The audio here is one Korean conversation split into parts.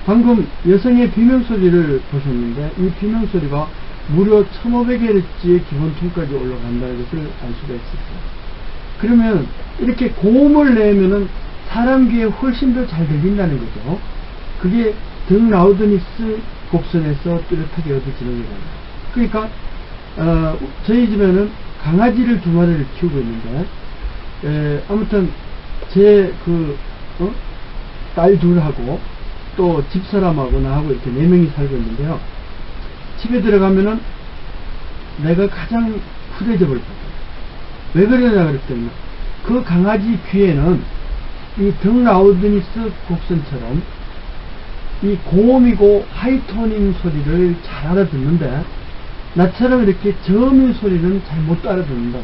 방금 여성의 비명소리를 보셨는데 이 비명소리가 무려 1500Hz의 기본톤까지 올라간다는 것을 알 수가 있었어요. 그러면 이렇게 고음을 내면은 사람 귀에 훨씬 더 잘 들린다는 거죠. 그게 등 라우드니스 곡선에서 뚜렷하게 얻어지는 거잖아요. 그러니까 저희 집에는 강아지를 2마리를 키우고 있는데 아무튼 제 딸 둘하고 또 집사람하고 나하고 이렇게 4명이 살고 있는데요. 집에 들어가면은 내가 가장 후대접을 받아요. 왜 그러냐 그랬더니 그 강아지 귀에는 이 등 라우드니스 곡선처럼 이 고음이고 하이토닝 소리를 잘 알아듣는데 나처럼 이렇게 저음인 소리는 잘 못 알아듣는다.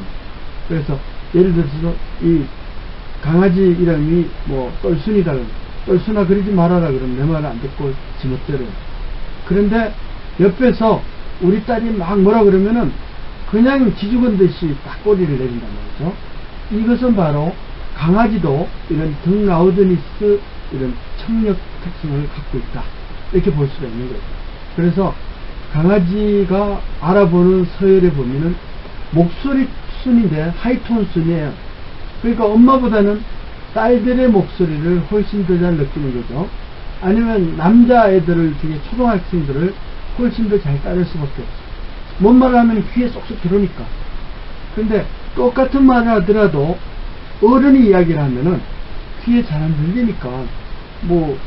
그래서 예를 들어서 이 강아지 이름이 뭐 똘순이다. 똘순아 그러지 말아라 그러면 내 말을 안 듣고 지멋대로. 그런데 옆에서 우리 딸이 막 뭐라 그러면은 그냥 기죽은 듯이 딱 꼬리를 내린단 말이죠. 이것은 바로 강아지도 이런 등 라우드니스 이런 청력 특성을 갖고 있다. 이렇게 볼 수가 있는 거죠. 그래서 강아지가 알아보는 서열에 보면은 목소리 순인데 하이톤 순이에요. 그러니까 엄마보다는 딸들의 목소리를 훨씬 더 잘 느끼는 거죠. 아니면 남자애들 중에 초등학생들을 훨씬 더 잘 따를 수밖에 없어요. 뭔 말을 하면 귀에 쏙쏙 들어오니까. 근데 똑같은 말을 하더라도 어른이 이야기를 하면은 귀에 잘 안 들리니까 뭐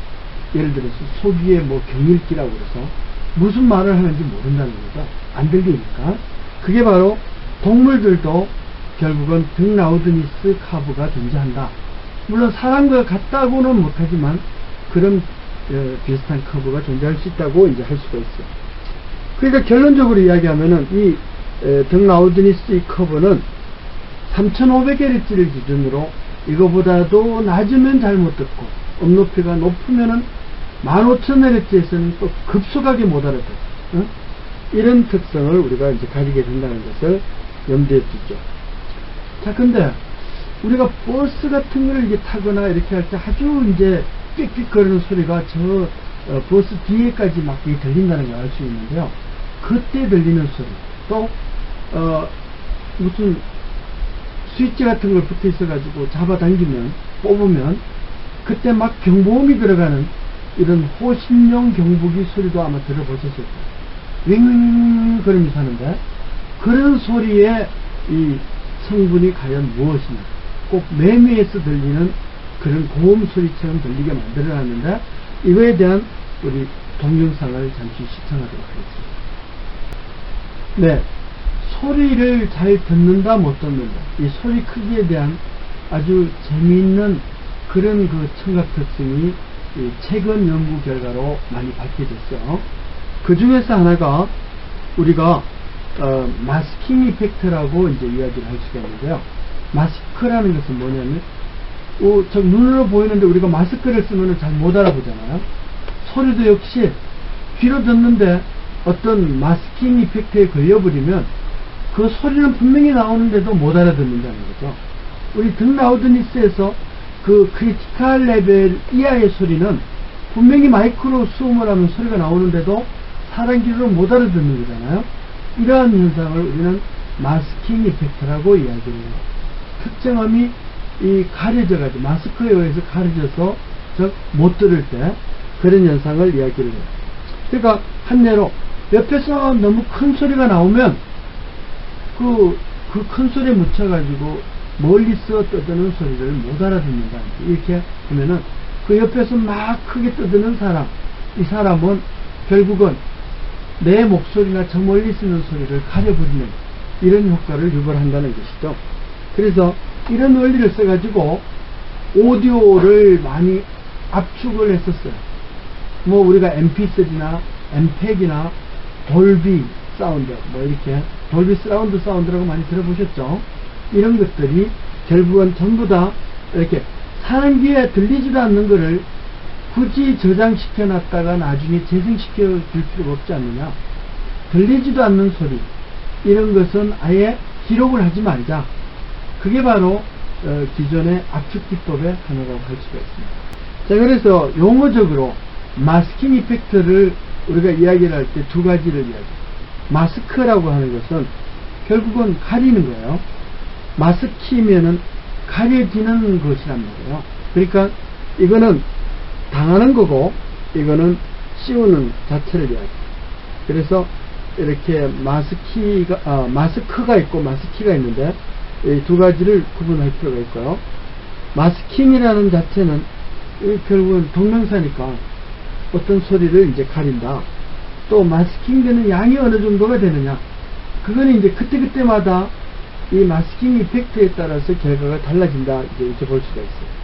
예를 들어서 소귀에 뭐 경일기라고 그래서 무슨 말을 하는지 모른다는 거죠. 안 들리니까. 그게 바로 동물들도 결국은 등 라우드니스 카브가 존재한다. 물론 사람과 같다고는 못하지만 그런 비슷한 커브가 존재할 수 있다고 이제 할 수가 있어요. 그러니까 결론적으로 이야기하면은 이 등 라우드니스 이 커브는 3500Hz를 기준으로 이거보다도 낮으면 잘 못 듣고 음높이가 높으면은 15000Hz에서는 또 급속하게 못 알아듣고 이런 특성을 우리가 이제 가지게 된다는 것을 염두에 두죠. 자, 근데 우리가 버스 같은 거를 이게 타거나 이렇게 할 때 아주 이제 삑삑 거리는 소리가 저 버스 뒤에까지 막 들린다는 걸 알 수 있는데요. 그때 들리는 소리, 또 무슨 스위치 같은 걸 붙어 있어 가지고 잡아당기면 뽑으면 그때 막 경보음이 들어가는 이런 호신용 경보기 소리도 아마 들어보셨을 거예요. 윙윙 거리면서 하는데 그런 소리의 이 성분이 과연 무엇이냐, 꼭 매매에서 들리는 그런 고음 소리처럼 들리게 만들어놨는데 이거에 대한 우리 동영상을 잠시 시청하도록 하겠습니다. 네, 소리를 잘 듣는다 못 듣는다, 이 소리 크기에 대한 아주 재미있는 그런 그 청각 특성이 최근 연구 결과로 많이 밝혀졌어요. 그 중에서 하나가 우리가 마스킹 이펙트라고 이제 이야기를 할 수가 있는데요. 마스크라는 것은 뭐냐면 저 눈으로 보이는데 우리가 마스크를 쓰면 잘 못 알아보잖아요. 소리도 역시 귀로 듣는데 어떤 마스킹 이펙트에 걸려버리면 그 소리는 분명히 나오는데도 못 알아듣는다는 거죠. 우리 등 라우드니스에서 그 크리티컬 레벨 이하의 소리는 분명히 마이크로 수음을 하면 소리가 나오는데도 사람 귀로 못 알아듣는 거잖아요. 이러한 현상을 우리는 마스킹 이펙트라고 이야기를 해요. 특정음이 가려져가지고 마스크에 의해서 가려져서 즉 못 들을 때 그런 현상을 이야기를 해요. 그러니까 한 예로 옆에서 너무 큰 소리가 나오면 그 큰 소리에 묻혀가지고 멀리서 떠드는 소리를 못 알아듣는다. 이렇게 하면은 그 옆에서 막 크게 떠드는 사람, 이 사람은 결국은 내 목소리나 저 멀리 쓰는 소리를 가려버리는 이런 효과를 유발한다는 것이죠. 그래서 이런 원리를 써가지고 오디오를 많이 압축을 했었어요. 뭐 우리가 MP3나 MPEG이나 돌비 사운드, 뭐 이렇게 돌비 사운드 사운드라고 많이 들어보셨죠? 이런 것들이 결국은 전부 다 이렇게 사람 귀에 들리지도 않는 거를 굳이 저장시켜 놨다가 나중에 재생시켜 줄 필요가 없지 않느냐. 들리지도 않는 소리, 이런 것은 아예 기록을 하지 말자. 그게 바로 기존의 압축 기법의 하나라고 할 수가 있습니다. 자, 그래서 용어적으로 마스킹 이펙트를 우리가 이야기를 할 때 두 가지를 이야기해요. 마스크라고 하는 것은 결국은 가리는 거예요. 마스키면은 가려지는 것이란 말이에요. 그러니까 이거는 당하는 거고 이거는 씌우는 자체를 이야기해요. 그래서 이렇게 마스크가 있고 마스키가 있는데 이 두 가지를 구분할 필요가 있고요. 마스킹이라는 자체는 결국은 동명사니까 어떤 소리를 이제 가린다. 또 마스킹 되는 양이 어느 정도가 되느냐. 그거는 이제 그때그때마다 이 마스킹 이펙트에 따라서 결과가 달라진다. 이제 이렇게 볼 수가 있어요.